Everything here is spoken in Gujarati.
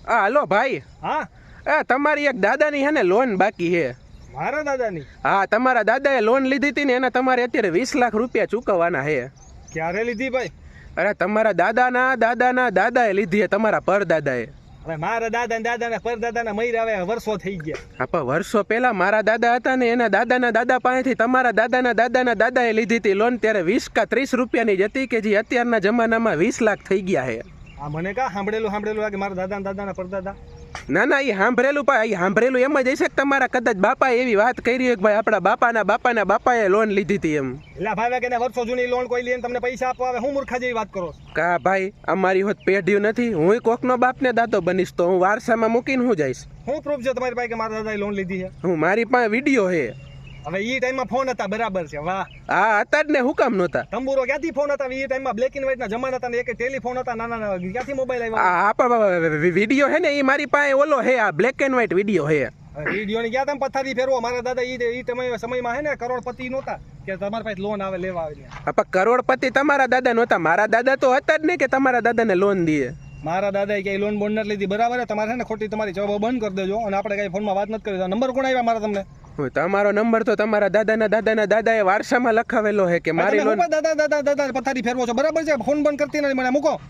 હા હલો ભાઈ. હા તમારી એક દાદાની હે ને લોન બાકી હે. મારા દાદાની? હા, તમારા દાદાએ લોન લીધી હતી ને એને તમારે અત્યારે 20 લાખ રૂપિયા ચૂકવવાના હે. ક્યારે લીધી ભાઈ? અરે તમારા દાદાએ લીધી હે, તમારા પરદાદાએ. હવે મારા દાદાના પરદાદાના મૈરા હવે વર્ષો થઈ ગયા. હા, પણ વર્ષો પહેલા મારા દાદા હતા ને એના દાદાના દાદા પાસેથી તમારા દાદાના દાદાએ લીધી હતી લોન, ત્યારે 20 કે 30 રૂપિયાની જ હતી, કે જે અત્યારના જમાનામાં 20 લાખ થઈ ગયા હે. આ મને કા સાંભળેલું લાગે મારા દાદાના પરદાદા. ના એ સાંભળેલું એમ જ હશે કે તમારા કદાચ બાપાએ એવી વાત કરી હોય કે ભાઈ આપણા બાપાના બાપાએ લોન લીધી હતી એમ. એટલે ભાઈ કે વર્ષો જૂની લોન કોઈ લઈને તમને પૈસા આપવા આવે, હું મૂર્ખા જેવી વાત કરો? કા ભાઈ, અમારી હોત પેઢ્યું નથી. હું કોકનો બાપને દાતો બનીશ તો હું વારસામાં મૂકીને હું જઈશ. હું પ્રૂફ છે તમારી પાસે કે મારા દાદાએ લોન લીધી છે? હું મારી પાસે વિડીયો હે. હવે ઈ ટાઈમમાં ફોન હતા, બરાબર છે. વાહ, હા હતા જ ને, હું કામ નહોતા? તંબુરો ક્યાંથી ફોન હતા? ઈ ટાઈમમાં બ્લેક એન્ડ વ્હાઈટ ના જમાના હતા ને, એક ટેલિફોન હતા નાના, ક્યાંથી મોબાઈલ આવ્યા? હા, વિડીયો હે ને એ મારી પાસે ઓલો હે, આ બ્લેક એન્ડ વ્હાઈટ વિડીયો હે. વિડીયો ની ક્યાં તમે પથારી ફેરવો? મારા દાદા ઈ સમયમાં હે ને કરોડપતિ નહોતા કે તમારી પાસે લોન આવે લેવા આવે. પણ કરોડપતિ તમારા દાદા નહોતા, મારા દાદા તો હતા જ ને કે તમારા દાદાને લોન દઈએ. મારા દાદાએ ક્યાંય લોન બોન નથી લીધી, બરાબર? તમારે છે ને ખોટી તમારી જવાબ બંધ કરી દેજો, અને આપણે કઈ ફોનમાં વાત નથી કરી. નંબર કોણ આવ્યા મારા તમને? તમારો નંબર તો તમારા દાદાએ વારસામાં લખાવેલો હે કે મારી લોન. દાદા પથારી ફેરવો છો, બરાબર છે? ફોન બંધ કરતી નથી મને, મૂકો.